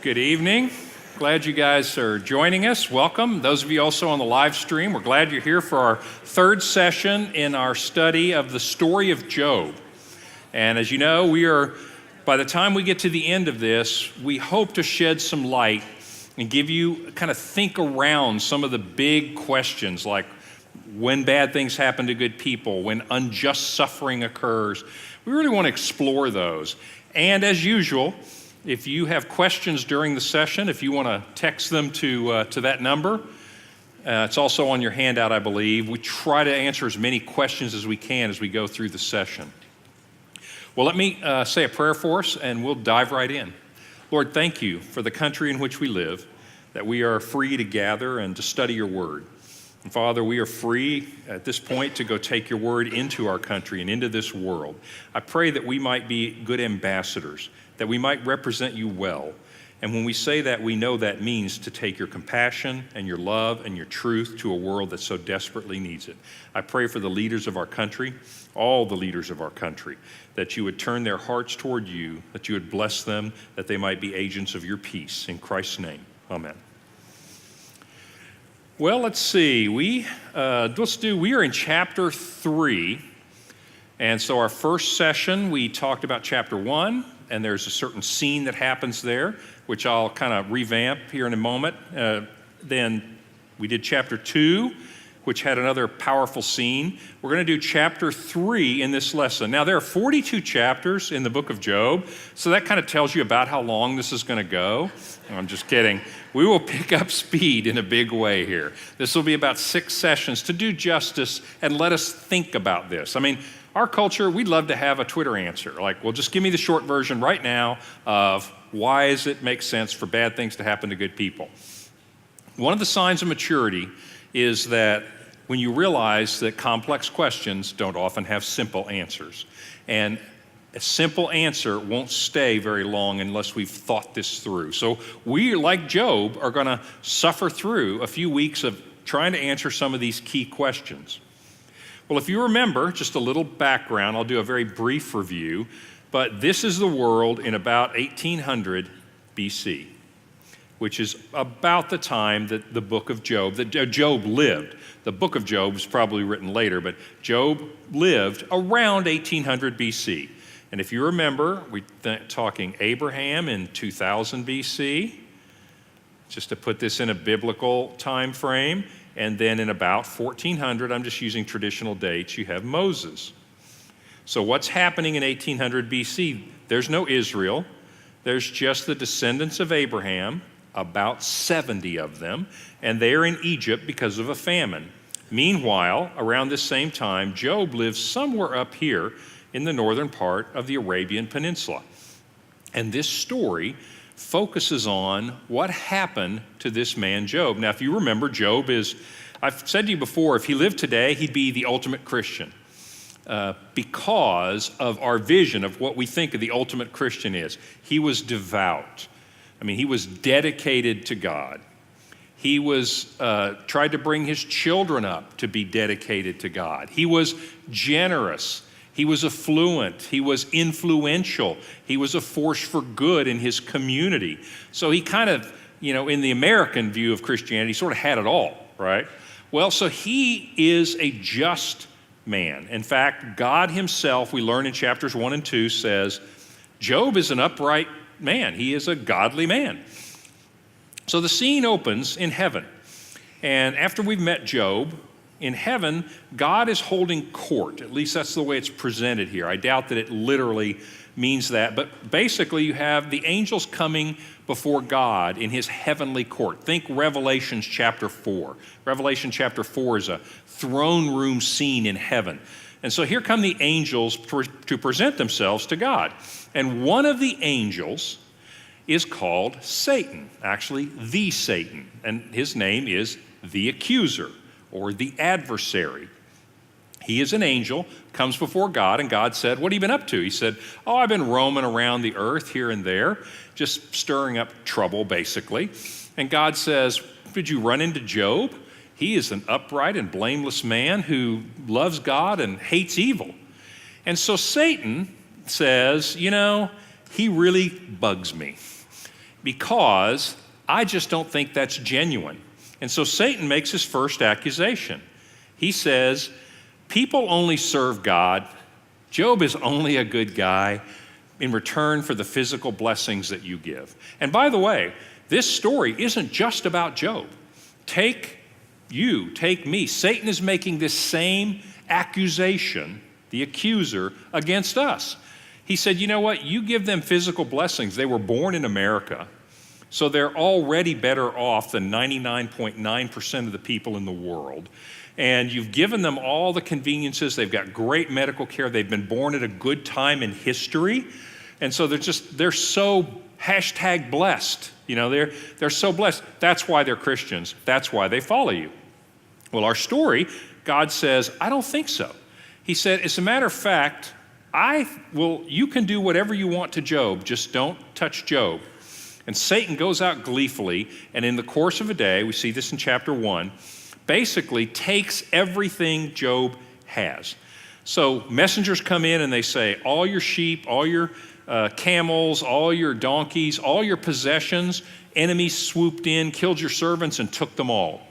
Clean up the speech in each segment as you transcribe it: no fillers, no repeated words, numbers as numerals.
Good evening. Glad you guys are joining us. Welcome. Those of you also on the live stream, we're glad you're here for our third session in our study of the story of Job. And as you know, by the time we get to the end of this, we hope to shed some light and give you kind of think around some of the big questions like when bad things happen to good people, when unjust suffering occurs. We really want to explore those. And as usual, if you have questions during the session, if you want to text them to that number, it's also on your handout, I believe. We try to answer as many questions as we can as we go through the session. Well, let me say a prayer for us, and we'll dive right in. Lord, thank you for the country in which we live, that we are free to gather and to study your word. And Father, we are free at this point to go take your word into our country and into this world. I pray that we might be good ambassadors, that we might represent you well. And when we say that, we know that means to take your compassion and your love and your truth to a world that so desperately needs it. I pray for the leaders of our country, all the leaders of our country, that you would turn their hearts toward you, that you would bless them, that they might be agents of your peace. In Christ's name, amen. Well, let's see. We are in chapter 3. And so our first session, we talked about chapter 1. And there's a certain scene that happens there, which I'll kind of revamp here in a moment. Then we did chapter 2, which had another powerful scene. We're going to do chapter 3 in this lesson. Now, there are 42 chapters in the book of Job, so that kind of tells you about how long this is going to go. I'm just kidding. We will pick up speed in a big way here. This will be about 6 sessions to do justice and let us think about this. I mean, our culture, we'd love to have a Twitter answer. Like, well, just give me the short version right now of why does it make sense for bad things to happen to good people. One of the signs of maturity is that when you realize that complex questions don't often have simple answers. And a simple answer won't stay very long unless we've thought this through. So we, like Job, are going to suffer through a few weeks of trying to answer some of these key questions. Well, if you remember, just a little background, I'll do a very brief review, but this is the world in about 1800 BC, which is about the time that the book of Job, that Job lived. The book of Job was probably written later, but Job lived around 1800 BC. And if you remember, we're talking Abraham in 2000 BC, just to put this in a biblical time frame. And then in about 1400, I'm just using traditional dates, you have Moses. So what's happening in 1800 BC? There's no Israel. There's just the descendants of Abraham, about 70 of them, and they're in Egypt because of a famine. Meanwhile, around this same time, Job lives somewhere up here in the northern part of the Arabian Peninsula. And this story focuses on what happened to this man Job. Now, if you remember, Job I've said to you before, if he lived today, he'd be the ultimate Christian because of our vision of what we think of the ultimate Christian is. He was devout. I mean, he was dedicated to God. He tried to bring his children up to be dedicated to God. He was generous. He was affluent, he was influential, he was a force for good in his community. So he kind of, in the American view of Christianity, sort of had it all, right? Well, so he is a just man. In fact, God himself, we learn in chapters 1 and 2, says, Job is an upright man. He is a godly man. So the scene opens in heaven. And after we've met Job, in heaven, God is holding court. At least that's the way it's presented here. I doubt that it literally means that. But basically, you have the angels coming before God in his heavenly court. Think Revelation chapter 4. Revelation chapter 4 is a throne room scene in heaven. And so here come the angels to present themselves to God. And one of the angels is called Satan, actually the Satan. And his name is the accuser, or the adversary. He is an angel, comes before God, and God said, what have you been up to? He said, I've been roaming around the earth here and there, just stirring up trouble, basically. And God says, did you run into Job? He is an upright and blameless man who loves God and hates evil. And so Satan says, he really bugs me. because I just don't think that's genuine. And so Satan makes his first accusation. He says, people only serve God. Job is only a good guy in return for the physical blessings that you give. And by the way, this story isn't just about Job. Take me. Satan is making this same accusation, the accuser, against us. He said, you know what? You give them physical blessings. They were born in America, so they're already better off than 99.9% of the people in the world. And you've given them all the conveniences. They've got great medical care. They've been born at a good time in history. And so they're so #blessed. You know, they're so blessed. That's why they're Christians. That's why they follow you. Well, our story, God says, I don't think so. He said, as a matter of fact, you can do whatever you want to Job, just don't touch Job. And Satan goes out gleefully, and in the course of a day, we see this in chapter 1, basically takes everything Job has. So messengers come in and they say, all your sheep, all your camels, all your donkeys, all your possessions, enemies swooped in, killed your servants, and took them all.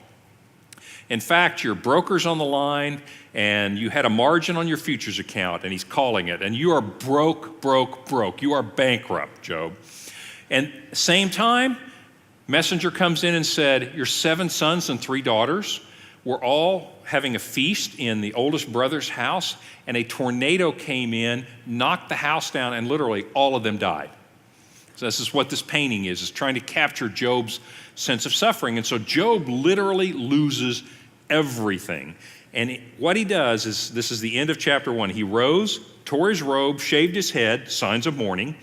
In fact, your broker's on the line, and you had a margin on your futures account, and he's calling it, and you are broke. You are bankrupt, Job. And same time, messenger comes in and said, your 7 sons and 3 daughters were all having a feast in the oldest brother's house, and a tornado came in, knocked the house down, and literally all of them died. So this is what this painting is trying to capture Job's sense of suffering. And so Job literally loses everything. And what he does is, this is the end of chapter 1. He rose, tore his robe, shaved his head, signs of mourning,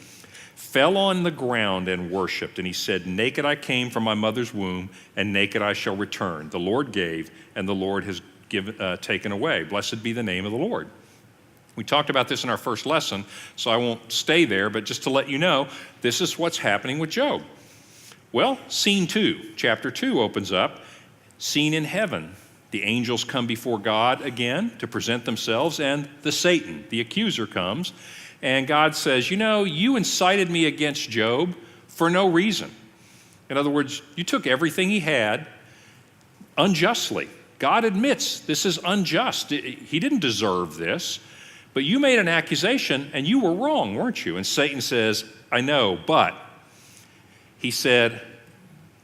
fell on the ground and worshiped. And he said, naked I came from my mother's womb, and naked I shall return. The Lord gave, and the Lord has taken away. Blessed be the name of the Lord. We talked about this in our first lesson, so I won't stay there, but just to let you know, this is what's happening with Job. Well, scene 2, chapter 2 opens up. Scene in heaven. The angels come before God again to present themselves, and Satan, the accuser, comes. And God says, you know, you incited me against Job for no reason. In other words, you took everything he had unjustly. God admits this is unjust. He didn't deserve this. But you made an accusation, and you were wrong, weren't you? And Satan says, I know, but he said,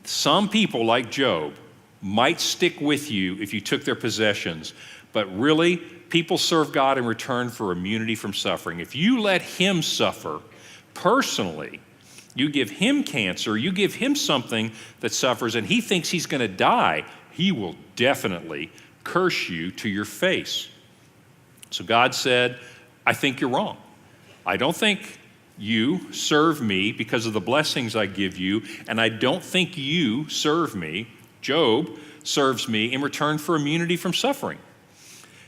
some people like Job might stick with you if you took their possessions, but really, people serve God in return for immunity from suffering. If you let him suffer personally, you give him cancer, you give him something that suffers, and he thinks he's going to die, he will definitely curse you to your face. So God said, I think you're wrong. I don't think you serve me because of the blessings I give you, and I don't think you serve me, Job serves me in return for immunity from suffering.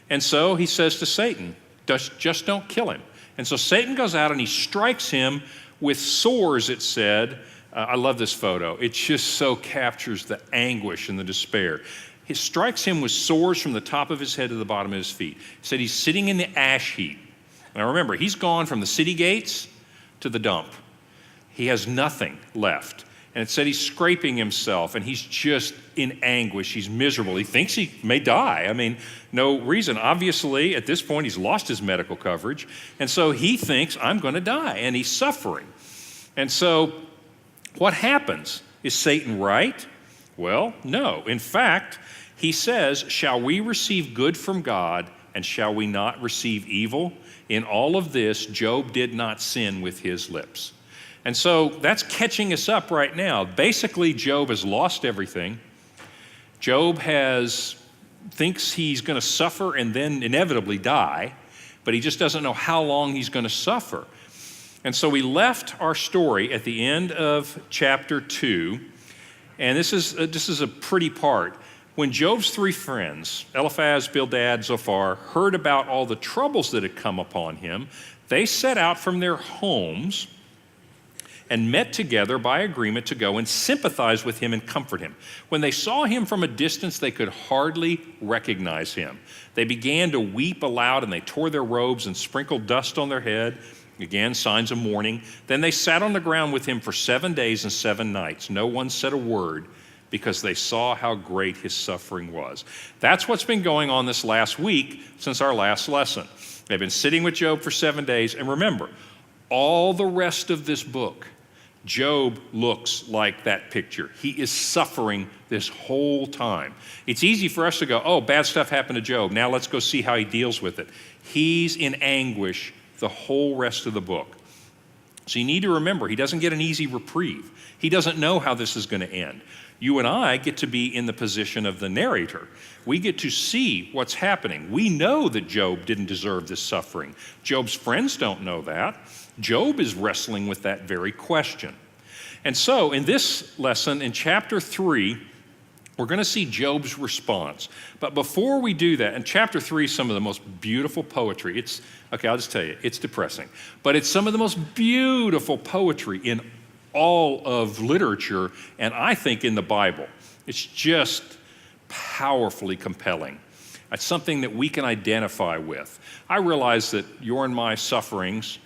And so he says to Satan, just don't kill him. And so Satan goes out and he strikes him with sores, it said. I love this photo. It just so captures the anguish and the despair. He strikes him with sores from the top of his head to the bottom of his feet. He said he's sitting in the ash heap. Now remember, he's gone from the city gates to the dump. He has nothing left. And it said he's scraping himself, and he's just in anguish. He's miserable. He thinks he may die. I mean, no reason. Obviously, at this point, he's lost his medical coverage. And so he thinks, I'm going to die, and he's suffering. And so what happens? Is Satan right? Well, no. In fact, he says, shall we receive good from God, and shall we not receive evil? In all of this, Job did not sin with his lips. And so that's catching us up right now. Basically, Job has lost everything. Job thinks he's going to suffer and then inevitably die, but he just doesn't know how long he's going to suffer. And so we left our story at the end of chapter 2, and this is a pretty part. When Job's 3 friends, Eliphaz, Bildad, Zophar, heard about all the troubles that had come upon him, they set out from their homes and met together by agreement to go and sympathize with him and comfort him. When they saw him from a distance, they could hardly recognize him. They began to weep aloud, and they tore their robes and sprinkled dust on their head. Again, signs of mourning. Then they sat on the ground with him for 7 days and 7 nights. No one said a word because they saw how great his suffering was. That's what's been going on this last week since our last lesson. They've been sitting with Job for 7 days. And remember, all the rest of this book, Job looks like that picture. He is suffering this whole time. It's easy for us to go, oh, bad stuff happened to Job. Now let's go see how he deals with it. He's in anguish the whole rest of the book. So you need to remember, he doesn't get an easy reprieve. He doesn't know how this is going to end. You and I get to be in the position of the narrator. We get to see what's happening. We know that Job didn't deserve this suffering. Job's friends don't know that. Job is wrestling with that very question. And so in this lesson, in chapter 3, we're going to see Job's response. But before we do that, in chapter 3 is some of the most beautiful poetry. I'll just tell you, it's depressing. But it's some of the most beautiful poetry in all of literature, and I think in the Bible. It's just powerfully compelling. It's something that we can identify with. I realize that your and my sufferings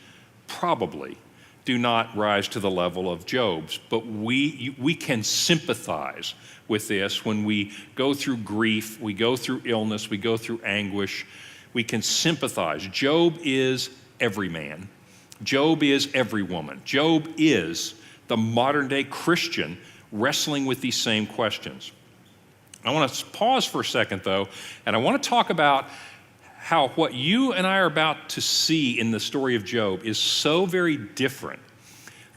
probably do not rise to the level of Job's, but we can sympathize with this when we go through grief, we go through illness, we go through anguish. We can sympathize. Job is every man. Job is every woman. Job is the modern day Christian wrestling with these same questions. I want to pause for a second though, and I want to talk about how what you and I are about to see in the story of Job is so very different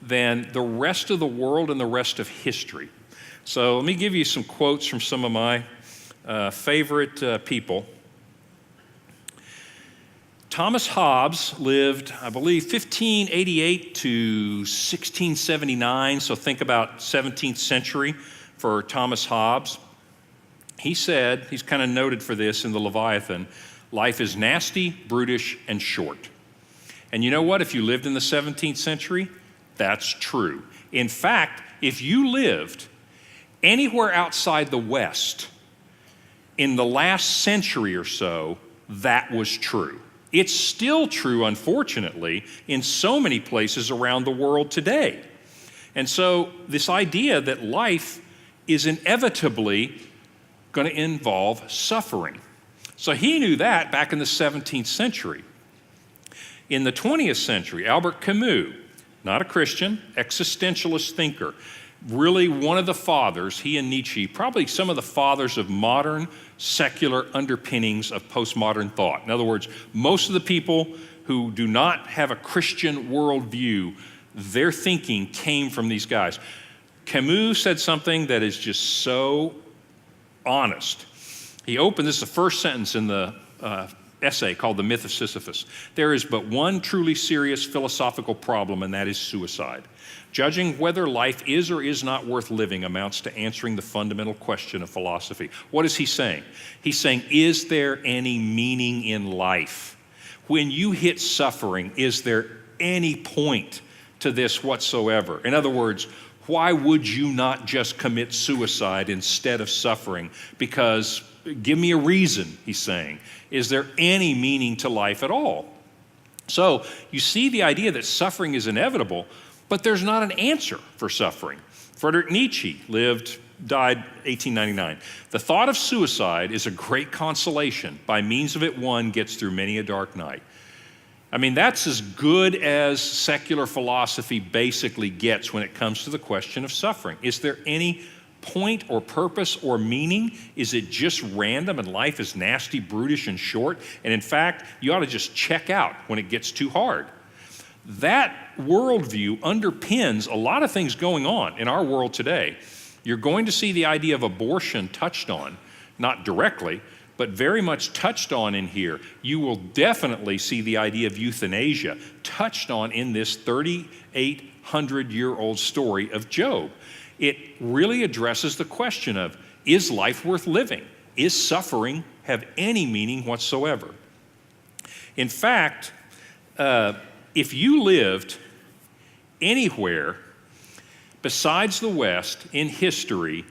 than the rest of the world and the rest of history. So let me give you some quotes from some of my favorite people. Thomas Hobbes lived, I believe, 1588 to 1679, so think about 17th century for Thomas Hobbes. He said, he's kind of noted for this in the Leviathan, life is nasty, brutish, and short. And you know what? If you lived in the 17th century, that's true. In fact, if you lived anywhere outside the West in the last century or so, that was true. It's still true, unfortunately, in so many places around the world today. And so this idea that life is inevitably going to involve suffering. So he knew that back in the 17th century. In the 20th century, Albert Camus, not a Christian, existentialist thinker, really one of the fathers, he and Nietzsche, probably some of the fathers of modern secular underpinnings of postmodern thought. In other words, most of the people who do not have a Christian worldview, their thinking came from these guys. Camus said something that is just so honest. He opened, this is the first sentence in the essay called The Myth of Sisyphus. There is but one truly serious philosophical problem, and that is suicide. Judging whether life is or is not worth living amounts to answering the fundamental question of philosophy. What is he saying? He's saying, is there any meaning in life? When you hit suffering, is there any point to this whatsoever? In other words, why would you not just commit suicide instead of suffering? Because give me a reason, he's saying. Is there any meaning to life at all? So you see the idea that suffering is inevitable, but there's not an answer for suffering. Friedrich Nietzsche died 1899. The thought of suicide is a great consolation. By means of it, one gets through many a dark night. I mean, that's as good as secular philosophy basically gets when it comes to the question of suffering. Is there any point or purpose or meaning? Is it just random and life is nasty, brutish, and short? And in fact, you ought to just check out when it gets too hard. That worldview underpins a lot of things going on in our world today. You're going to see the idea of abortion touched on, not directly, but very much touched on in here. You will definitely see the idea of euthanasia touched on in this 3,800-year-old story of Job. It really addresses the question of, is life worth living? Is suffering have any meaning whatsoever? In fact, if you lived anywhere besides the West in history,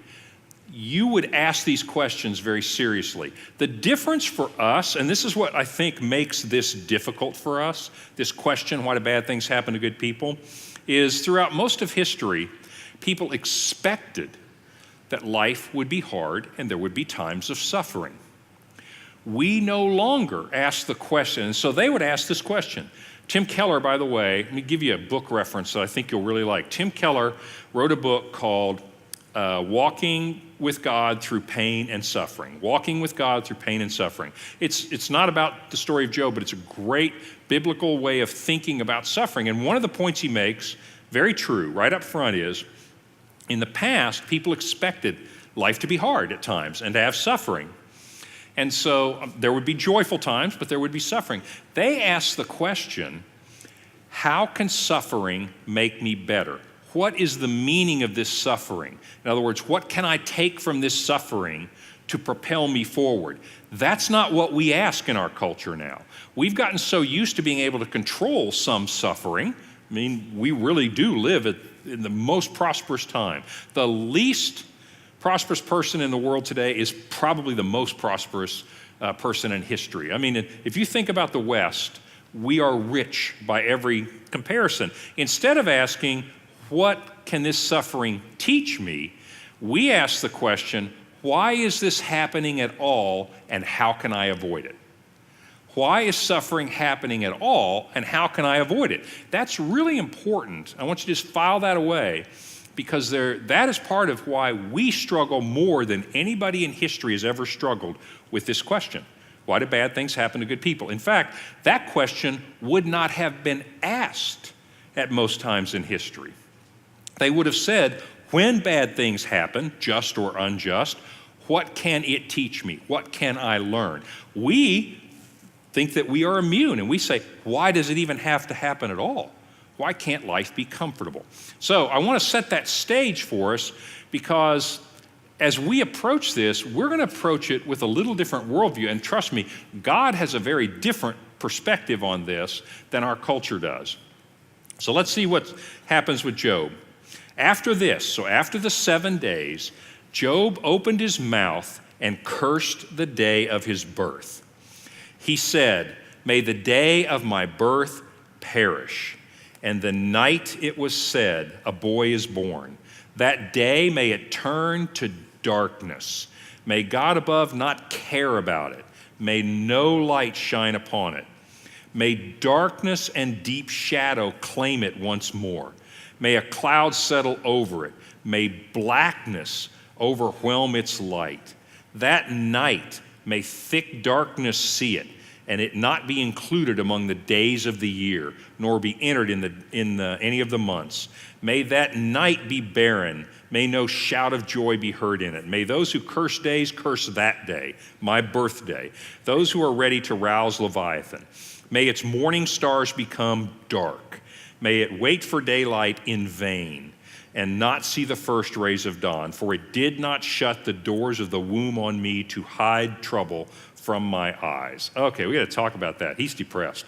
you would ask these questions very seriously. The difference for us, and this is what I think makes this difficult for us, this question, why do bad things happen to good people, is throughout most of history, people expected that life would be hard and there would be times of suffering. We no longer ask the question, and so they would ask this question. Tim Keller, by the way, let me give you a book reference that I think you'll really like. Tim Keller wrote a book called Walking with God Through Pain and Suffering. Walking with God Through Pain and Suffering. It's not about the story of Job, but it's a great biblical way of thinking about suffering. And one of the points he makes, very true, right up front is, in the past, people expected life to be hard at times and to have suffering. And so there would be joyful times, but there would be suffering. They asked the question, how can suffering make me better? What is the meaning of this suffering? In other words, what can I take from this suffering to propel me forward? That's not what we ask in our culture now. We've gotten so used to being able to control some suffering. I mean, we really do live in the most prosperous time. The least prosperous person in the world today is probably the most prosperous person in history. I mean, if you think about the West, we are rich by every comparison. Instead of asking, what can this suffering teach me? We ask the question, why is this happening at all and how can I avoid it? Why is suffering happening at all and how can I avoid it? That's really important. I want you to just file that away because that is part of why we struggle more than anybody in history has ever struggled with this question. Why do bad things happen to good people? In fact, that question would not have been asked at most times in history. They would have said, when bad things happen, just or unjust, what can it teach me? What can I learn? We think that we are immune, and we say, why does it even have to happen at all? Why can't life be comfortable? So I want to set that stage for us because as we approach this, we're going to approach it with a little different worldview. And trust me, God has a very different perspective on this than our culture does. So let's see what happens with Job. After this, so after the 7 days, Job opened his mouth and cursed the day of his birth. He said, may the day of my birth perish, and the night it was said, a boy is born. That day may it turn to darkness. May God above not care about it. May no light shine upon it. May darkness and deep shadow claim it once more. May a cloud settle over it. May blackness overwhelm its light. That night may thick darkness see it, and it not be included among the days of the year, nor be entered in any of the months. May that night be barren. May no shout of joy be heard in it. May those who curse days curse that day, my birthday. Those who are ready to rouse Leviathan. May its morning stars become dark. May it wait for daylight in vain and not see the first rays of dawn, for it did not shut the doors of the womb on me to hide trouble from my eyes. Okay, we got to talk about that. He's depressed.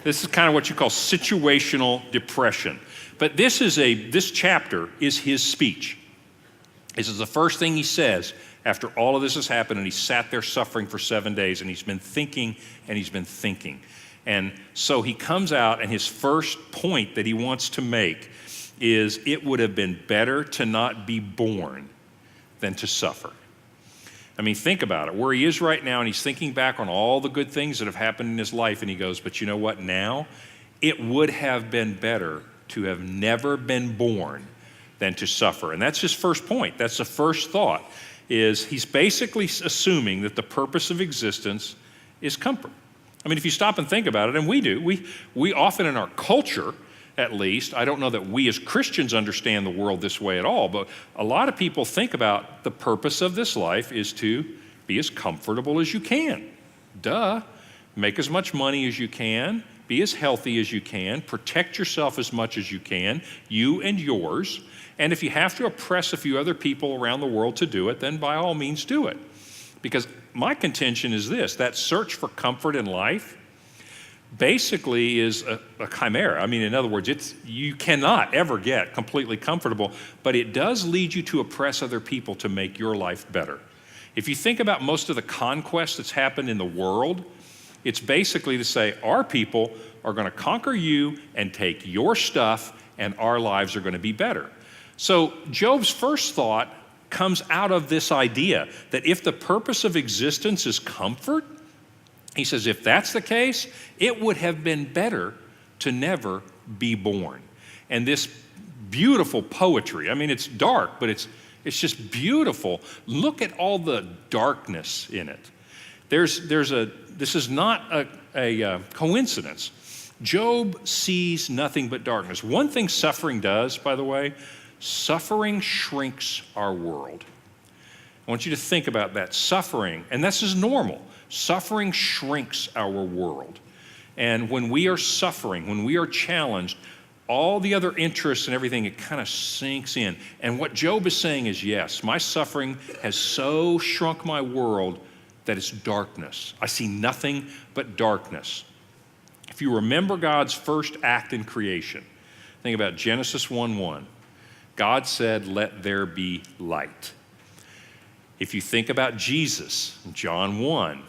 This is kind of what you call situational depression. But this chapter is his speech. This is the first thing he says after all of this has happened, and he sat there suffering for 7 days, and he's been thinking, and he's been thinking. And so he comes out, and his first point that he wants to make is it would have been better to not be born than to suffer. I mean, think about it. Where he is right now, and he's thinking back on all the good things that have happened in his life, and he goes, but you know what now? It would have been better to have never been born than to suffer. And that's his first point. That's the first thought, is he's basically assuming that the purpose of existence is comfort. I mean, if you stop and think about it, and we do, we often in our culture, at least, I don't know that we as Christians understand the world this way at all, but a lot of people think about the purpose of this life is to be as comfortable as you can. Duh. Make as much money as you can, be as healthy as you can, protect yourself as much as you can, you and yours, and if you have to oppress a few other people around the world to do it, then by all means do it. Because my contention is this, that search for comfort in life, basically is a chimera. I mean, in other words, you cannot ever get completely comfortable, but it does lead you to oppress other people to make your life better. If you think about most of the conquest that's happened in the world, it's basically to say our people are going to conquer you and take your stuff, and our lives are going to be better. So Job's first thought comes out of this idea that if the purpose of existence is comfort, he says, if that's the case, it would have been better to never be born. And this beautiful poetry, I mean, it's dark, but it's just beautiful. Look at all the darkness in it. This is not a coincidence. Job sees nothing but darkness. One thing suffering does, by the way, suffering shrinks our world. I want you to think about that. Suffering, and this is normal. Suffering shrinks our world. And when we are suffering, when we are challenged, all the other interests and everything, it kind of sinks in. And what Job is saying is, yes, my suffering has so shrunk my world that it's darkness. I see nothing but darkness. If you remember God's first act in creation, think about Genesis 1:1. God said, let there be light. If you think about Jesus, John 1,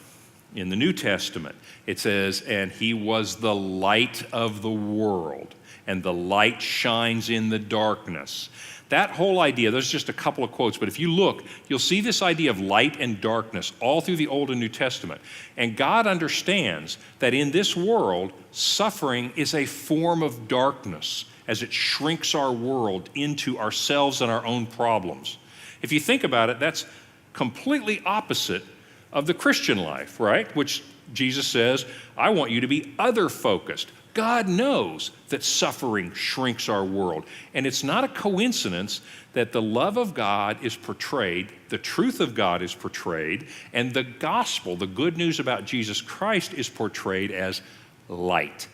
in the New Testament, it says, and he was the light of the world, and the light shines in the darkness. That whole idea, there's just a couple of quotes, but if you look, you'll see this idea of light and darkness all through the Old and New Testament. And God understands that in this world, suffering is a form of darkness as it shrinks our world into ourselves and our own problems. If you think about it, that's completely opposite of the Christian life, right? Which Jesus says, I want you to be other-focused. God knows that suffering shrinks our world. And it's not a coincidence that the love of God is portrayed, the truth of God is portrayed, and the gospel, the good news about Jesus Christ, is portrayed as light.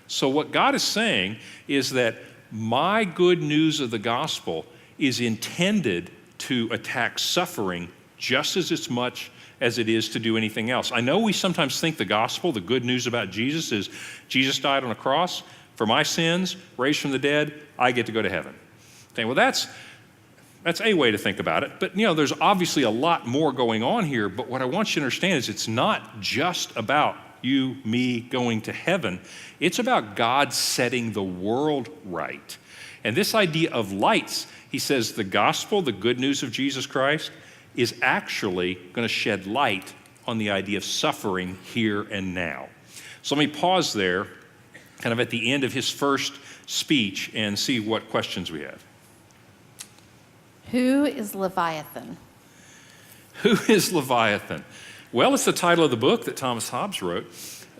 So what God is saying is that my good news of the gospel is intended to attack suffering just as much as it is to do anything else. I know we sometimes think the gospel, the good news about Jesus, is Jesus died on a cross for my sins, raised from the dead, I get to go to heaven. Okay, well, that's a way to think about it. But, there's obviously a lot more going on here. But what I want you to understand is it's not just about you, me going to heaven. It's about God setting the world right. And this idea of lights, he says the gospel, the good news of Jesus Christ, is actually going to shed light on the idea of suffering here and now. So let me pause there, kind of at the end of his first speech, and see what questions we have. Who is Leviathan? Who is Leviathan? Well, it's the title of the book that Thomas Hobbes wrote.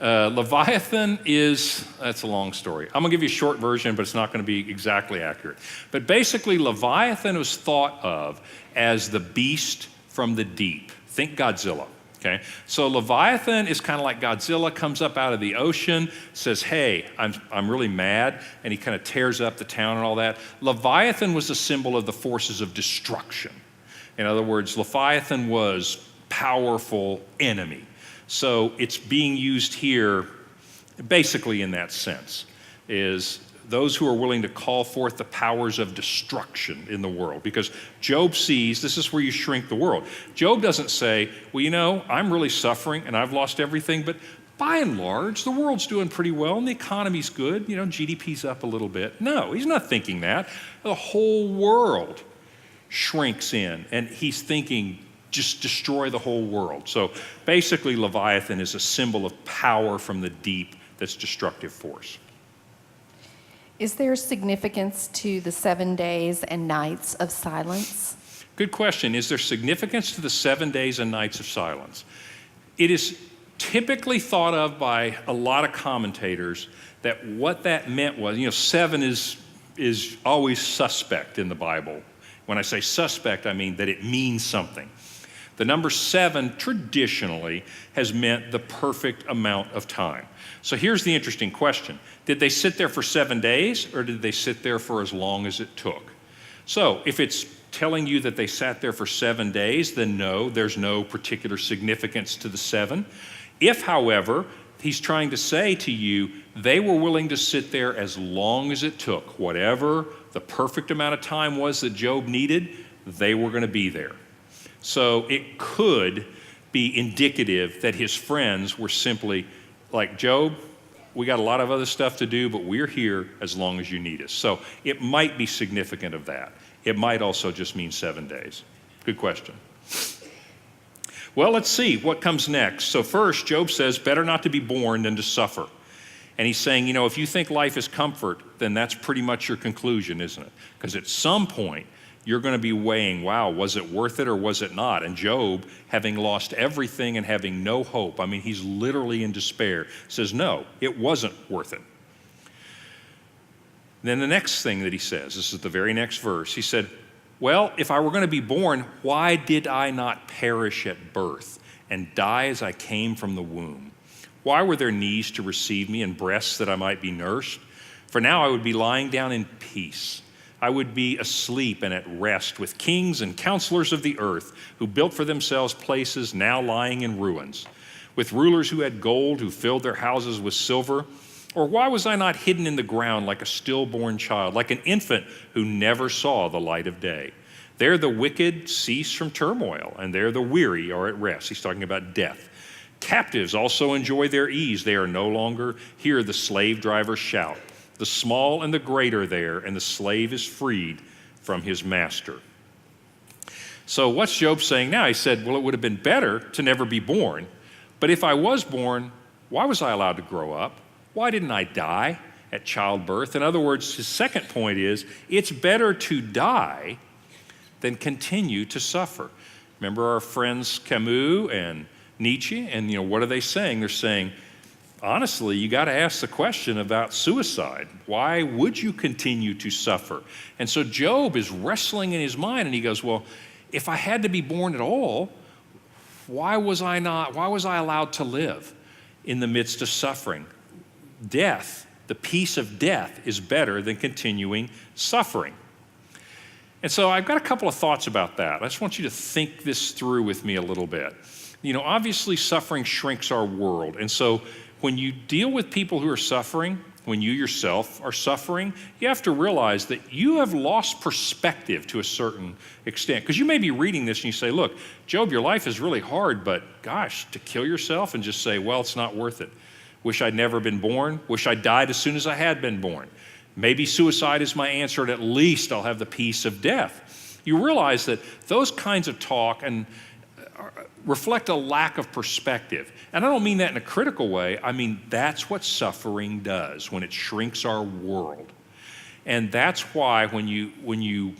Leviathan that's a long story. I'm going to give you a short version, but it's not going to be exactly accurate. But basically, Leviathan was thought of as the beast from the deep. Think Godzilla, okay? So Leviathan is kind of like Godzilla, comes up out of the ocean, says, hey, I'm really mad, and he kind of tears up the town and all that. Leviathan was a symbol of the forces of destruction. In other words, Leviathan was powerful enemy. So it's being used here basically in that sense, is those who are willing to call forth the powers of destruction in the world. Because Job sees, this is where you shrink the world. Job doesn't say, well, I'm really suffering and I've lost everything, but by and large, the world's doing pretty well and the economy's good, GDP's up a little bit. No, he's not thinking that. The whole world shrinks in, and he's thinking, just destroy the whole world. So basically, Leviathan is a symbol of power from the deep that's destructive force. Is there significance to the 7 days and nights of silence? Good question. Is there significance to the 7 days and nights of silence? It is typically thought of by a lot of commentators that what that meant was, 7 is always suspect in the Bible. When I say suspect, I mean that it means something. The number 7 traditionally has meant the perfect amount of time. So here's the interesting question. Did they sit there for 7 days, or did they sit there for as long as it took? So if it's telling you that they sat there for 7 days, then no, there's no particular significance to the 7. If, however, he's trying to say to you, they were willing to sit there as long as it took. Whatever the perfect amount of time was that Job needed, they were going to be there. So it could be indicative that his friends were simply like, Job, we got a lot of other stuff to do, but we're here as long as you need us. So it might be significant of that. It might also just mean 7 days. Good question. Well, let's see what comes next. So first, Job says, better not to be born than to suffer. And he's saying, if you think life is comfort, then that's pretty much your conclusion, isn't it? Because at some point, you're going to be weighing, wow, was it worth it or was it not? And Job, having lost everything and having no hope, he's literally in despair, says, no, it wasn't worth it. Then the next thing that he says, this is the very next verse, he said, well, if I were going to be born, why did I not perish at birth and die as I came from the womb? Why were there knees to receive me and breasts that I might be nursed? For now I would be lying down in peace. I would be asleep and at rest with kings and counselors of the earth who built for themselves places now lying in ruins, with rulers who had gold, who filled their houses with silver. Or why was I not hidden in the ground like a stillborn child, like an infant who never saw the light of day? There the wicked cease from turmoil, and there the weary are at rest. He's talking about death. Captives also enjoy their ease. They are no longer hear the slave drivers shout. The small and the great are there, and the slave is freed from his master. So what's Job saying now? He said, well, it would have been better to never be born. But if I was born, why was I allowed to grow up? Why didn't I die at childbirth? In other words, his second point is, it's better to die than continue to suffer. Remember our friends Camus and Nietzsche? And what are they saying? They're saying, honestly, you got to ask the question about suicide. Why would you continue to suffer? And so Job is wrestling in his mind, and he goes, well, if I had to be born at all, why was I allowed to live in the midst of suffering? Death, the peace of death, is better than continuing suffering. And so I've got a couple of thoughts about that. I just want you to think this through with me a little bit. Obviously suffering shrinks our world. And so when you deal with people who are suffering, when you yourself are suffering, you have to realize that you have lost perspective to a certain extent. Because you may be reading this and you say, look, Job, your life is really hard, but gosh, to kill yourself and just say, well, it's not worth it. Wish I'd never been born. Wish I died as soon as I had been born. Maybe suicide is my answer, and at least I'll have the peace of death. You realize that those kinds of talk and reflect a lack of perspective. And I don't mean that in a critical way. I mean, that's what suffering does when it shrinks our world. And that's why when you, and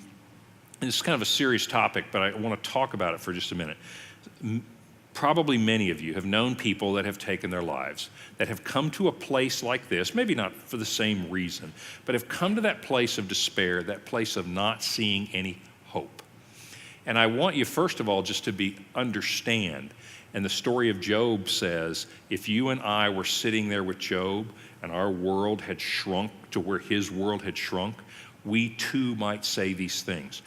it's kind of a serious topic, but I want to talk about it for just a minute. Probably many of you have known people that have taken their lives, that have come to a place like this, maybe not for the same reason, but have come to that place of despair, that place of not seeing any hope. And I want you, first of all, just to understand. And the story of Job says, if you and I were sitting there with Job and our world had shrunk to where his world had shrunk, we too might say these things.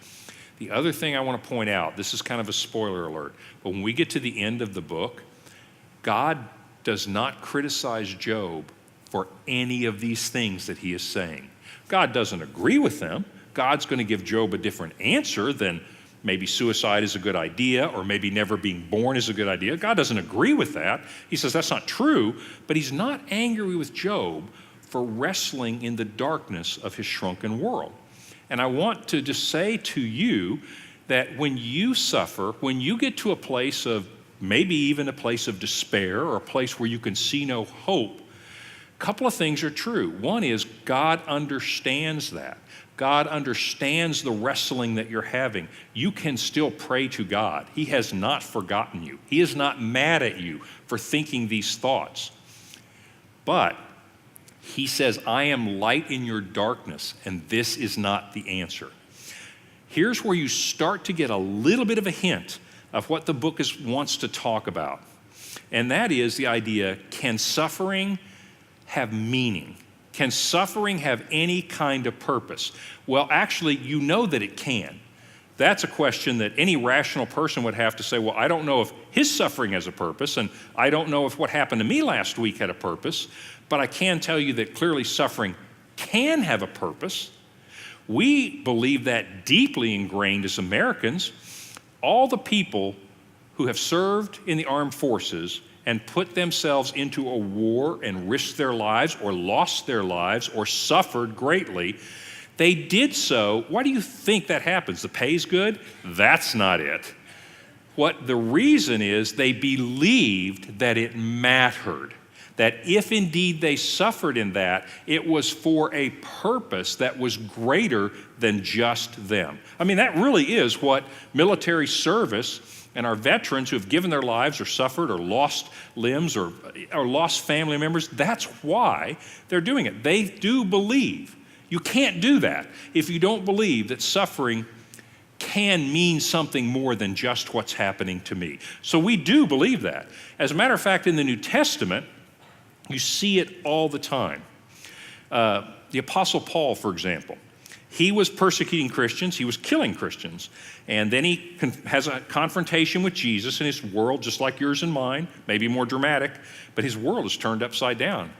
The other thing I want to point out, this is kind of a spoiler alert, but when we get to the end of the book, God does not criticize Job for any of these things that he is saying. God doesn't agree with them. God's going to give Job a different answer than maybe suicide is a good idea or maybe never being born is a good idea. God doesn't agree with that. He says that's not true, but he's not angry with Job for wrestling in the darkness of his shrunken world. And I want to just say to you that when you suffer, when you get to a place of maybe even a place of despair or a place where you can see no hope, a couple of things are true. One is God understands that. God understands the wrestling that you're having. You can still pray to God. He has not forgotten you. He is not mad at you for thinking these thoughts. But he says, I am light in your darkness, and this is not the answer. Here's where you start to get a little bit of a hint of what the book wants to talk about. And that is the idea, can suffering have meaning? Can suffering have any kind of purpose? Well, actually, you know that it can. That's a question that any rational person would have to say, well, I don't know if his suffering has a purpose, and I don't know if what happened to me last week had a purpose, but I can tell you that clearly suffering can have a purpose. We believe that deeply ingrained as Americans. All the people who have served in the armed forces and put themselves into a war and risked their lives or lost their lives or suffered greatly, they did so. Why do you think that happens? The pay's good? That's not it. What the reason is, they believed that it mattered, that if indeed they suffered in that, it was for a purpose that was greater than just them. I mean, that really is what military service and our veterans who have given their lives or suffered or lost limbs or lost family members, that's why they're doing it. They do believe. You can't do that if you don't believe that suffering can mean something more than just what's happening to me. So we do believe that. As a matter of fact, in the New Testament, you see it all the time. The Apostle Paul, for example, he was persecuting Christians, he was killing Christians, and then he has a confrontation with Jesus, and his world, just like yours and mine, maybe more dramatic, but his world is turned upside down.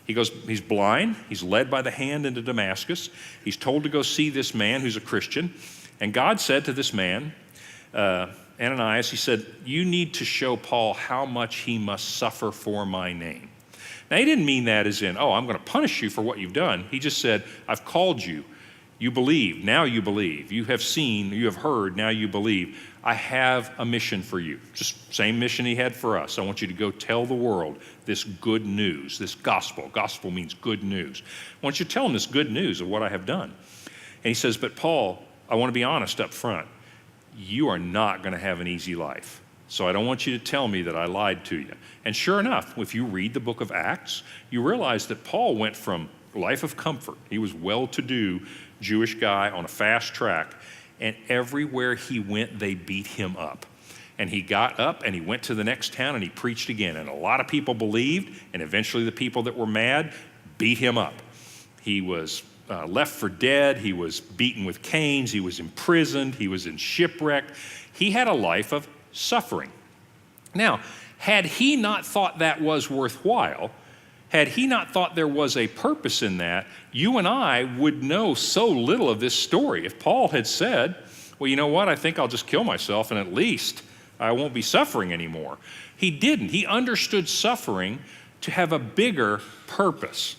He's blind, he's led by the hand into Damascus, he's told to go see this man who's a Christian, and God said to this man, Ananias, he said, you need to show Paul how much he must suffer for my name. Now, he didn't mean that as in, oh, I'm going to punish you for what you've done. He just said, I've called you. You believe. Now you believe. You have seen, you have heard, now you believe. I have a mission for you. Just same mission he had for us. I want you to go tell the world this good news, this gospel. Gospel means good news. I want you to tell them this good news of what I have done. And he says, but Paul, I want to be honest up front. You are not going to have an easy life. So I don't want you to tell me that I lied to you. And sure enough, if you read the book of Acts, you realize that Paul went from life of comfort. He was well-to-do Jewish guy on a fast track. And everywhere he went, they beat him up. And he got up and he went to the next town and he preached again. And a lot of people believed, and eventually the people that were mad beat him up. He was left for dead. He was beaten with canes. He was imprisoned. He was in shipwreck. He had a life of suffering. Now, had he not thought that was worthwhile, had he not thought there was a purpose in that, you and I would know so little of this story. If Paul had said, well, you know what, I think I'll just kill myself and at least I won't be suffering anymore. He didn't. He understood suffering to have a bigger purpose.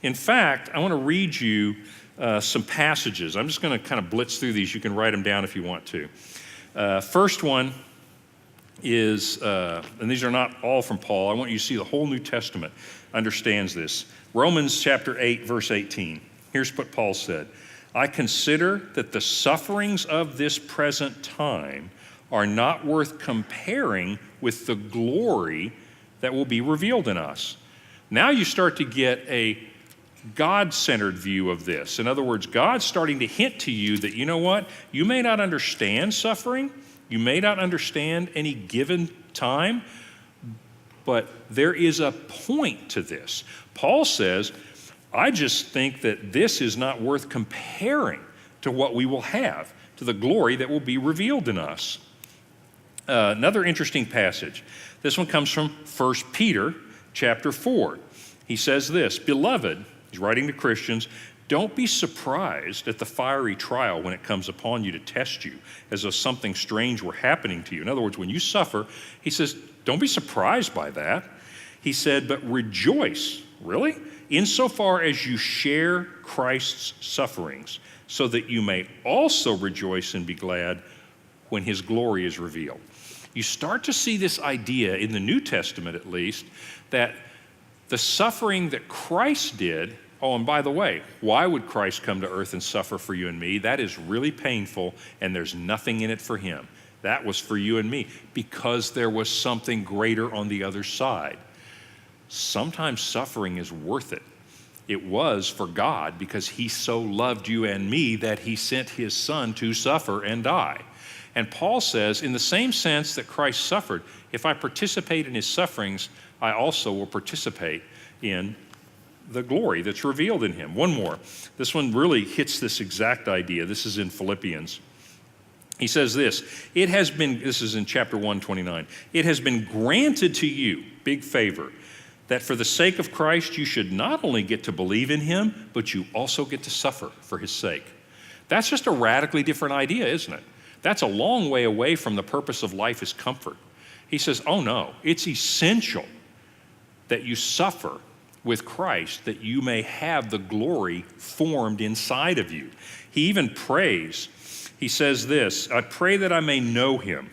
In fact, I want to read you some passages. I'm just going to kind of blitz through these. You can write them down if you want to. First one is, and these are not all from Paul, I want you to see the whole New Testament understands this. Romans chapter 8, verse 18. Here's what Paul said. I consider that the sufferings of this present time are not worth comparing with the glory that will be revealed in us. Now you start to get a God-centered view of this. In other words, God's starting to hint to you that, you know what, you may not understand suffering, you may not understand any given time, but there is a point to this. Paul says, I just think that this is not worth comparing to what we will have, to the glory that will be revealed in us. Another interesting passage. This one comes from 1 Peter chapter 4. He says this, Beloved, he's writing to Christians, don't be surprised at the fiery trial when it comes upon you to test you, as though something strange were happening to you. In other words, when you suffer, he says, don't be surprised by that. He said, but rejoice, really, insofar as you share Christ's sufferings, so that you may also rejoice and be glad when his glory is revealed. You start to see this idea, in the New Testament at least, that the suffering that Christ did. Oh, and by the way, why would Christ come to earth and suffer for you and me? That is really painful, and there's nothing in it for him. That was for you and me, because there was something greater on the other side. Sometimes suffering is worth it. It was for God, because he so loved you and me that he sent his son to suffer and die. And Paul says, in the same sense that Christ suffered, if I participate in his sufferings, I also will participate in the glory that's revealed in him. One more. This one really hits this exact idea. This is in Philippians He says this is in chapter 129, it has been granted to you, big favor, that for the sake of Christ you should not only get to believe in him, but you also get to suffer for his sake. That's just a radically different idea, isn't it? That's a long way away from the purpose of life is comfort. He says, oh no, it's essential that you suffer with Christ, that you may have the glory formed inside of you. He even prays. He says this, I pray that I may know him,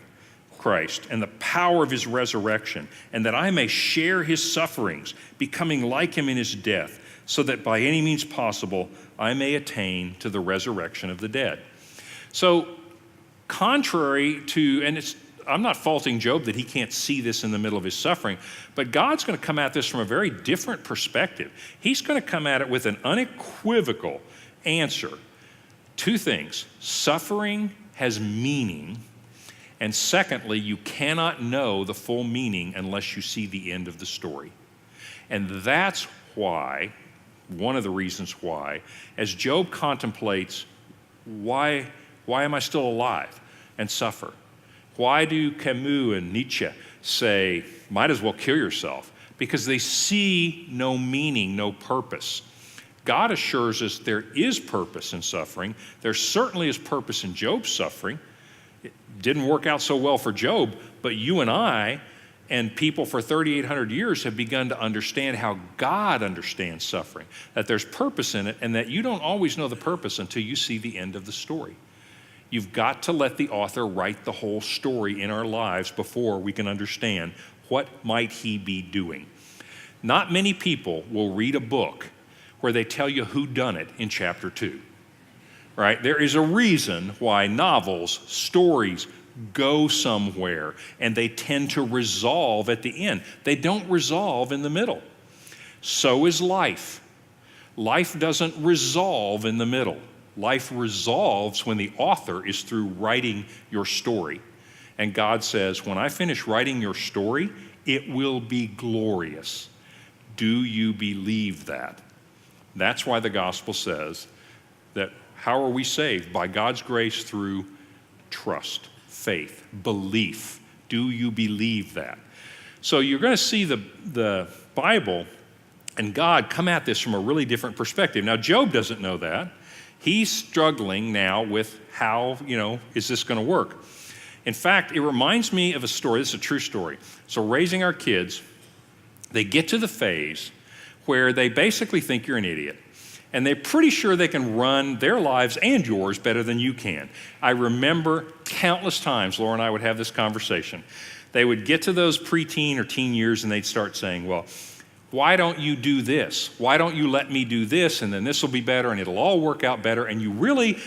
Christ, and the power of his resurrection, and that I may share his sufferings, becoming like him in his death, so that by any means possible I may attain to the resurrection of the dead. So contrary to, and I'm not faulting Job that he can't see this in the middle of his suffering, but God's going to come at this from a very different perspective. He's going to come at it with an unequivocal answer. Two things: suffering has meaning, and secondly, you cannot know the full meaning unless you see the end of the story. And that's why, one of the reasons why, as Job contemplates, why am I still alive and suffer? Why do Camus and Nietzsche say, might as well kill yourself? Because they see no meaning, no purpose. God assures us there is purpose in suffering. There certainly is purpose in Job's suffering. It didn't work out so well for Job, but you and I and people for 3,800 years have begun to understand how God understands suffering, that there's purpose in it, and that you don't always know the purpose until you see the end of the story. You've got to let the author write the whole story in our lives before we can understand what might he be doing. Not many people will read a book where they tell you who done it in chapter 2. Right? There is a reason why novels, stories go somewhere, and they tend to resolve at the end. They don't resolve in the middle. So is life. Life doesn't resolve in the middle. Life resolves when the author is through writing your story. And God says, when I finish writing your story, it will be glorious. Do you believe that? That's why the gospel says that how are we saved? By God's grace through trust, faith, belief. Do you believe that? So you're going to see the Bible and God come at this from a really different perspective. Now, Job doesn't know that. He's struggling now with how, is this going to work? In fact, it reminds me of a story. This is a true story. So raising our kids, they get to the phase where they basically think you're an idiot. And they're pretty sure they can run their lives and yours better than you can. I remember countless times Laura and I would have this conversation. They would get to those preteen or teen years and they'd start saying, well, why don't you do this? Why don't you let me do this? And then this will be better and it'll all work out better. And you really,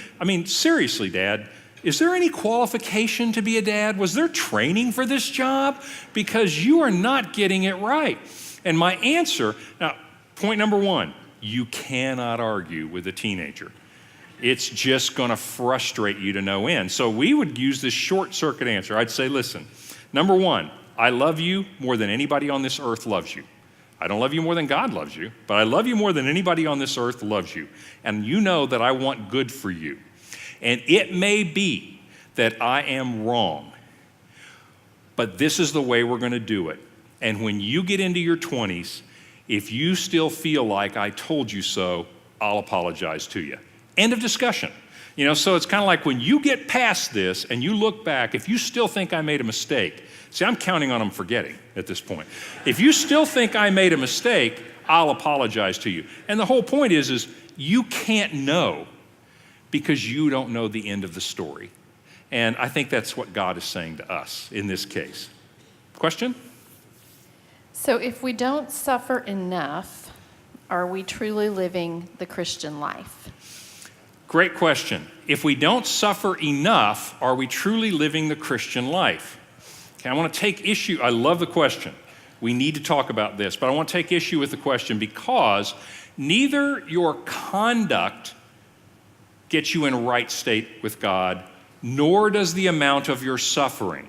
seriously, Dad, is there any qualification to be a dad? Was there training for this job? Because you are not getting it right. And my answer, now, point number one, you cannot argue with a teenager. It's just going to frustrate you to no end. So we would use this short circuit answer. I'd say, listen, number one, I love you more than anybody on this earth loves you. I don't love you more than God loves you, but I love you more than anybody on this earth loves you. And you know that I want good for you. And it may be that I am wrong, but this is the way we're going to do it. And when you get into your 20s, if you still feel like I told you so, I'll apologize to you. End of discussion. So it's kind of like when you get past this and you look back, if you still think I made a mistake, see, I'm counting on them forgetting at this point. If you still think I made a mistake, I'll apologize to you. And the whole point is you can't know because you don't know the end of the story. And I think that's what God is saying to us in this case. Question? So if we don't suffer enough, are we truly living the Christian life? Great question. If we don't suffer enough, are we truly living the Christian life? Okay, I want to take issue. I love the question. We need to talk about this, but I want to take issue with the question because neither your conduct gets you in a right state with God, nor does the amount of your suffering.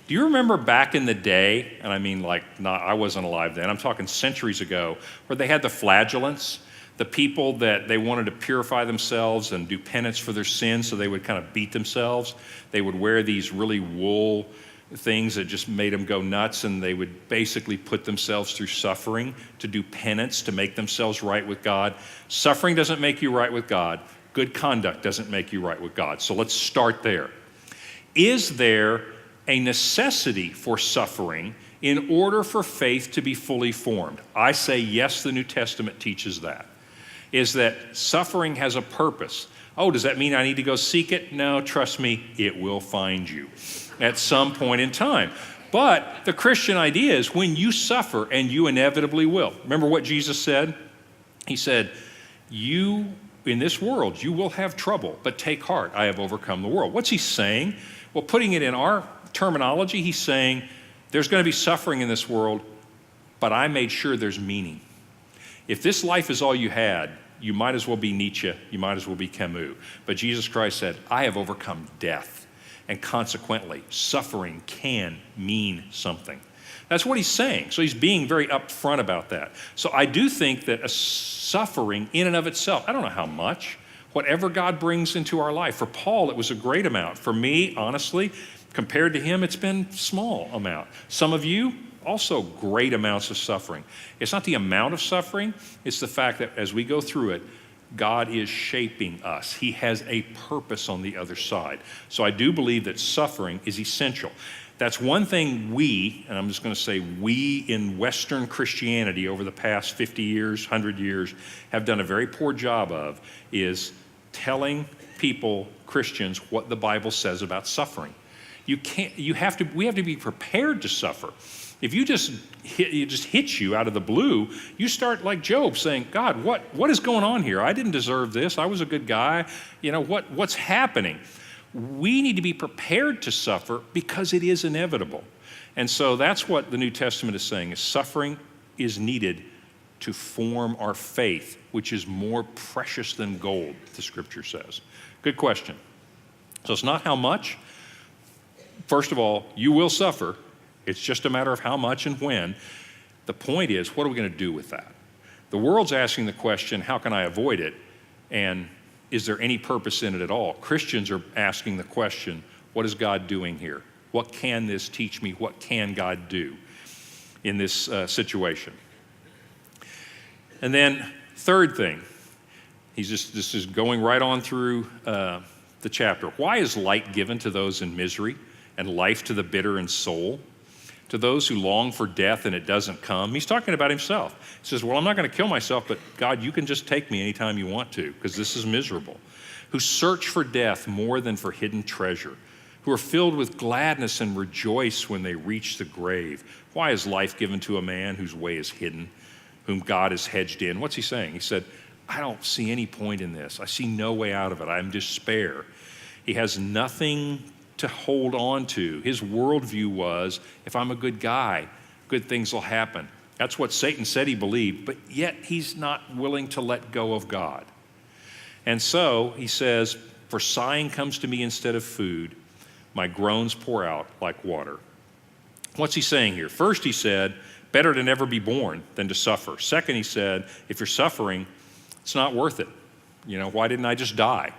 Do you remember back in the day, and I wasn't alive then, I'm talking centuries ago, where they had the flagellants? The people that they wanted to purify themselves and do penance for their sins, so they would kind of beat themselves. They would wear these really wool things that just made them go nuts, and they would basically put themselves through suffering to do penance, to make themselves right with God. Suffering doesn't make you right with God. Good conduct doesn't make you right with God. So let's start there. Is there a necessity for suffering in order for faith to be fully formed? I say yes, the New Testament teaches that. Is that suffering has a purpose. Oh, does that mean I need to go seek it? No, trust me, it will find you at some point in time. But the Christian idea is when you suffer, and you inevitably will. Remember what Jesus said? He said, you, in this world, you will have trouble, but take heart, I have overcome the world. What's he saying? Well, putting it in our terminology, he's saying, there's going to be suffering in this world, but I made sure there's meaning. If this life is all you had, you might as well be Nietzsche, you might as well be Camus. But Jesus Christ said, I have overcome death. And consequently, suffering can mean something. That's what he's saying. So he's being very upfront about that. So I do think that a suffering in and of itself, I don't know how much, whatever God brings into our life. For Paul, it was a great amount. For me, honestly, compared to him, it's been small amount. Some of you, also great amounts of suffering. It's not the amount of suffering, it's the fact that as we go through it, God is shaping us. He has a purpose on the other side. So I do believe that suffering is essential. That's one thing we, and I'm just going to say we in Western Christianity over the past 50 years, 100 years, have done a very poor job of, is telling people, Christians, what the Bible says about suffering. We have to be prepared to suffer. If it just hits you out of the blue, you start like Job saying, God, what is going on here? I didn't deserve this. I was a good guy. What's happening? We need to be prepared to suffer because it is inevitable. And so that's what the New Testament is saying, is suffering is needed to form our faith, which is more precious than gold, the scripture says. Good question. So it's not how much. First of all, you will suffer. It's just a matter of how much and when. The point is, what are we going to do with that? The world's asking the question, how can I avoid it? And is there any purpose in it at all? Christians are asking the question, what is God doing here? What can this teach me? What can God do in this situation? And then third thing, this is going right on through the chapter. Why is light given to those in misery and life to the bitter in soul? To those who long for death and it doesn't come. He's talking about himself. He says, well, I'm not going to kill myself, but God, you can just take me anytime you want to, because this is miserable. Who search for death more than for hidden treasure. Who are filled with gladness and rejoice when they reach the grave. Why is life given to a man whose way is hidden, whom God has hedged in? What's he saying? He said, I don't see any point in this. I see no way out of it. I'm despair. He has nothing to hold on to. His worldview was, if I'm a good guy, good things will happen. That's what Satan said he believed, but yet he's not willing to let go of God. And so he says, for sighing comes to me instead of food, my groans pour out like water. What's he saying here? First he said, better to never be born than to suffer. Second he said, if you're suffering, it's not worth it. Why didn't I just die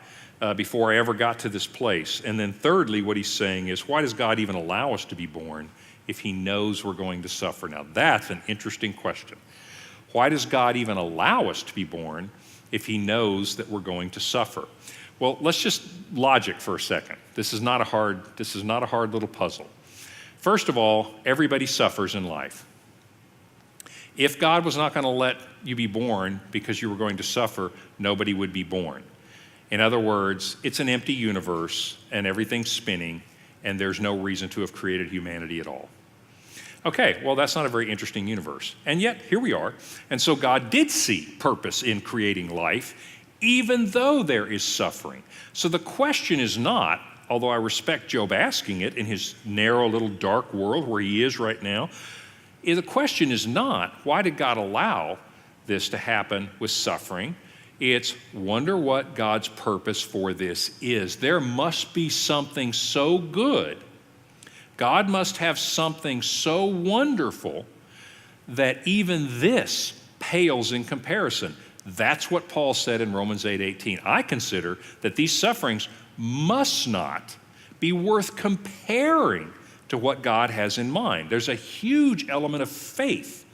before I ever got to this place? And then thirdly, what he's saying is, why does God even allow us to be born if he knows we're going to suffer? Now that's an interesting question. Why does God even allow us to be born if he knows that we're going to suffer? Well, let's just logic for a second. This is not a hard little puzzle. First of all, everybody suffers in life. If God was not going to let you be born because you were going to suffer, nobody would be born. In other words, it's an empty universe and everything's spinning and there's no reason to have created humanity at all. Okay, well, that's not a very interesting universe. And yet, here we are. And so God did see purpose in creating life, even though there is suffering. So the question is not, although I respect Job asking it in his narrow little dark world where he is right now, the question is not, why did God allow this to happen with suffering? It's wonder what God's purpose for this is. There must be something so good. God must have something so wonderful that even this pales in comparison. That's what Paul said in Romans 8:18. I consider that these sufferings must not be worth comparing to what God has in mind. There's a huge element of faith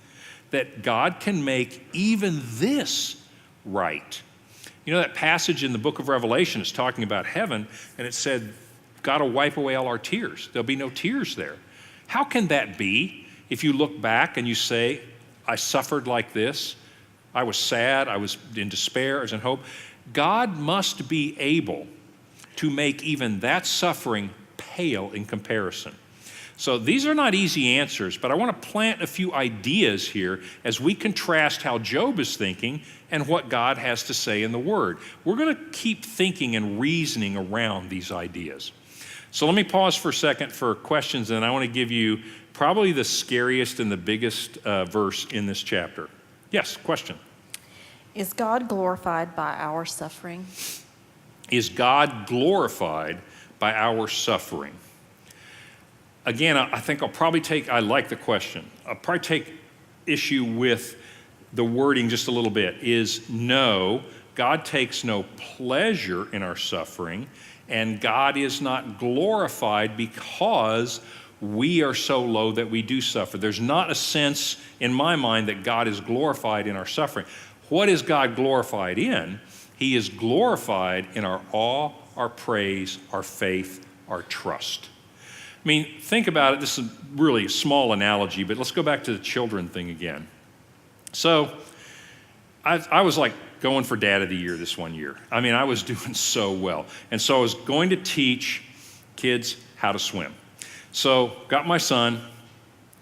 that God can make even this right. You know, that passage in the book of Revelation is talking about heaven, and it said, God will wipe away all our tears. There'll be no tears there. How can that be if you look back and you say, I suffered like this, I was sad, I was in despair, I was in hope? God must be able to make even that suffering pale in comparison. So these are not easy answers, but I want to plant a few ideas here as we contrast how Job is thinking and what God has to say in the Word. We're going to keep thinking and reasoning around these ideas. So let me pause for a second for questions, and I want to give you probably the scariest and the biggest verse in this chapter. Yes, question. Is God glorified by our suffering? Is God glorified by our suffering? Again, I think I like the question. I'll probably take issue with the wording just a little bit. Is no, God takes no pleasure in our suffering, and God is not glorified because we are so low that we do suffer. There's not a sense in my mind that God is glorified in our suffering. What is God glorified in? He is glorified in our awe, our praise, our faith, our trust. I mean, think about it. This is really a small analogy, but let's go back to the children thing again. So I was like going for Dad of the Year this one year. I mean, I was doing so well. And so I was going to teach kids how to swim. So got my son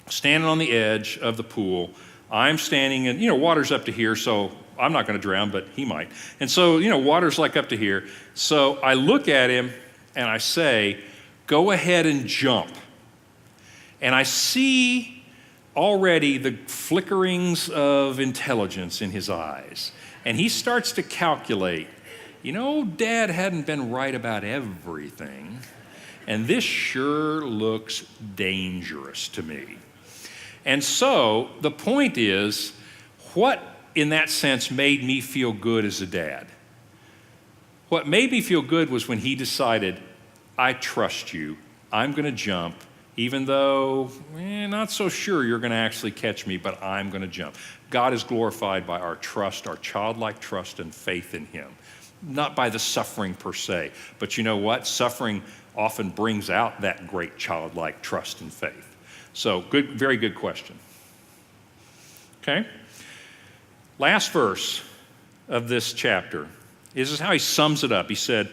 standing on the edge of the pool. I'm standing, and water's up to here, so I'm not going to drown, but he might. And so, water's like up to here. So I look at him and I say, go ahead and jump. And I see already the flickerings of intelligence in his eyes. And he starts to calculate, Dad hadn't been right about everything. And this sure looks dangerous to me. And so the point is, what in that sense made me feel good as a dad? What made me feel good was when he decided, I trust you, I'm going to jump, even though not so sure you're going to actually catch me, but I'm going to jump. God is glorified by our trust, our childlike trust and faith in him, not by the suffering per se. But you know what? Suffering often brings out that great childlike trust and faith. So good, very good question. Okay? Last verse of this chapter. This is how he sums it up. He said,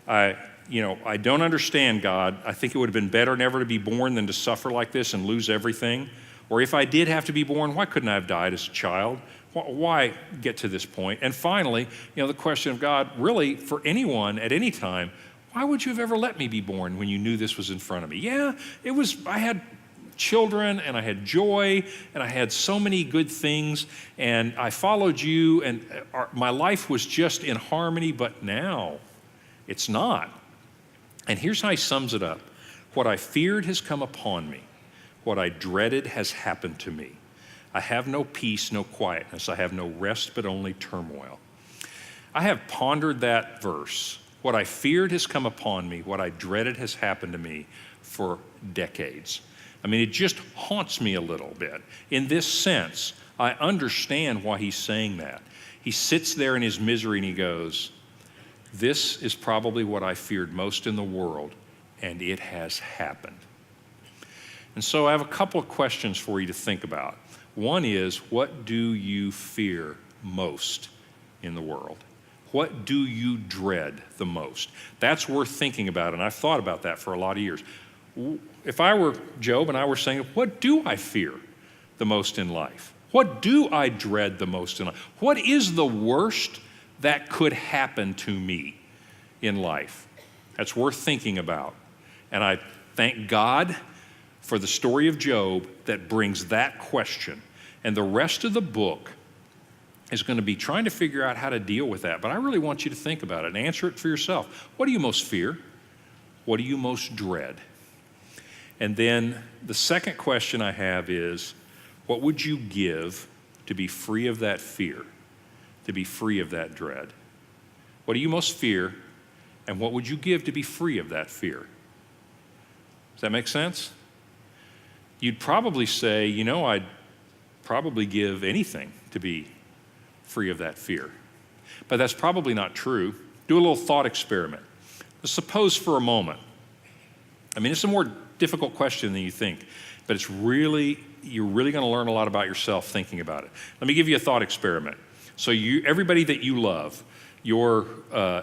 I don't understand, God. I think it would have been better never to be born than to suffer like this and lose everything. Or if I did have to be born, why couldn't I have died as a child? Why get to this point? And finally, the question of God, really, for anyone at any time, why would you have ever let me be born when you knew this was in front of me? Yeah, I had children, and I had joy, and I had so many good things, and I followed you, and my life was just in harmony, but now it's not. And here's how he sums it up. What I feared has come upon me. What I dreaded has happened to me. I have no peace, no quietness. I have no rest, but only turmoil. I have pondered that verse. What I feared has come upon me. What I dreaded has happened to me for decades. I mean, it just haunts me a little bit. In this sense, I understand why he's saying that. He sits there in his misery and he goes, this is probably what I feared most in the world, and it has happened. And so I have a couple of questions for you to think about. One is, what do you fear most in the world? What do you dread the most? That's worth thinking about, and I've thought about that for a lot of years. If I were Job and I were saying, what do I fear the most in life? What do I dread the most in life? What is the worst that could happen to me in life? That's worth thinking about. And I thank God for the story of Job that brings that question. And the rest of the book is going to be trying to figure out how to deal with that. But I really want you to think about it and answer it for yourself. What do you most fear? What do you most dread? And then the second question I have is, what would you give to be free of that fear? to be free of that dread? What do you most fear, and what would you give to be free of that fear? Does that make sense? You'd probably say, I'd probably give anything to be free of that fear. But that's probably not true. Do a little thought experiment. Suppose for a moment. It's a more difficult question than you think, but you're really going to learn a lot about yourself thinking about it. Let me give you a thought experiment. So everybody that you love, your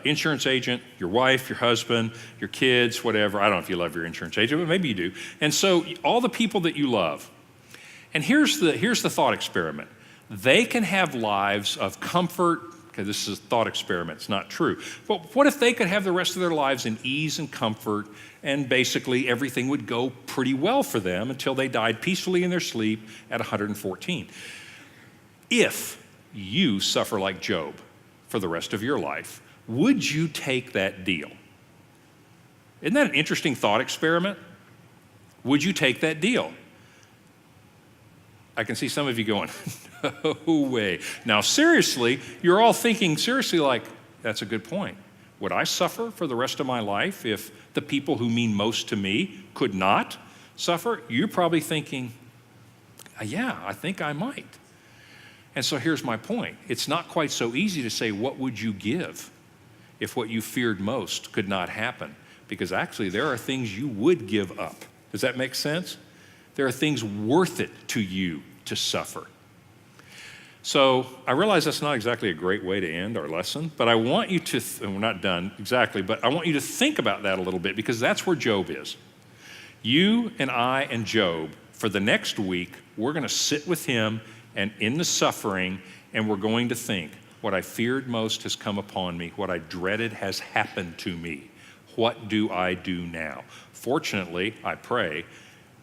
insurance agent, your wife, your husband, your kids, whatever. I don't know if you love your insurance agent, but maybe you do. And so all the people that you love. And here's the thought experiment. They can have lives of comfort. Okay, this is a thought experiment. It's not true. But what if they could have the rest of their lives in ease and comfort, and basically everything would go pretty well for them until they died peacefully in their sleep at 114? If you suffer like Job for the rest of your life, would you take that deal? Isn't that an interesting thought experiment? Would you take that deal? I can see some of you going, no way. Now, seriously, you're all thinking seriously like, that's a good point. Would I suffer for the rest of my life if the people who mean most to me could not suffer? You're probably thinking, yeah, I think I might. And so here's my point. It's not quite so easy to say, what would you give if what you feared most could not happen? Because actually, there are things you would give up. Does that make sense? There are things worth it to you to suffer. So I realize that's not exactly a great way to end our lesson, but I want you to, and we're not done exactly, but I want you to think about that a little bit, because that's where Job is. You and I and Job, for the next week, we're going to sit with him and in the suffering, and we're going to think, what I feared most has come upon me. What I dreaded has happened to me. What do I do now? Fortunately, I pray,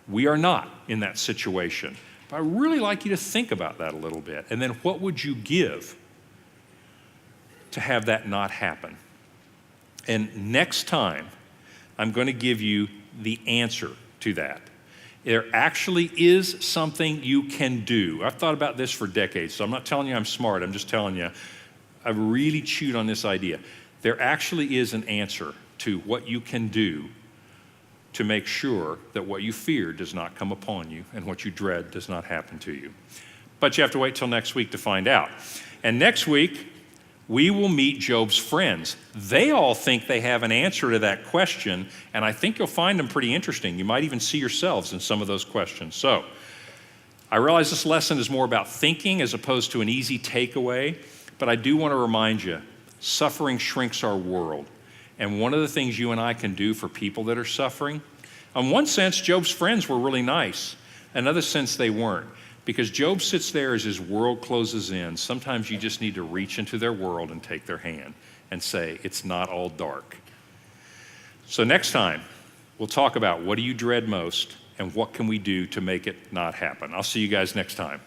we are not in that situation. But I really like you to think about that a little bit. And then what would you give to have that not happen? And next time, I'm going to give you the answer to that. There actually is something you can do. I've thought about this for decades, so I'm not telling you I'm smart. I'm just telling you I've really chewed on this idea. There actually is an answer to what you can do to make sure that what you fear does not come upon you and what you dread does not happen to you. But you have to wait till next week to find out. And next week, we will meet Job's friends. They all think they have an answer to that question, and I think you'll find them pretty interesting. You might even see yourselves in some of those questions. So I realize this lesson is more about thinking as opposed to an easy takeaway, but I do want to remind you, suffering shrinks our world. And one of the things you and I can do for people that are suffering, in one sense, Job's friends were really nice. In another sense, they weren't. Because Job sits there as his world closes in. Sometimes you just need to reach into their world and take their hand and say, it's not all dark. So next time, we'll talk about what do you dread most and what can we do to make it not happen. I'll see you guys next time.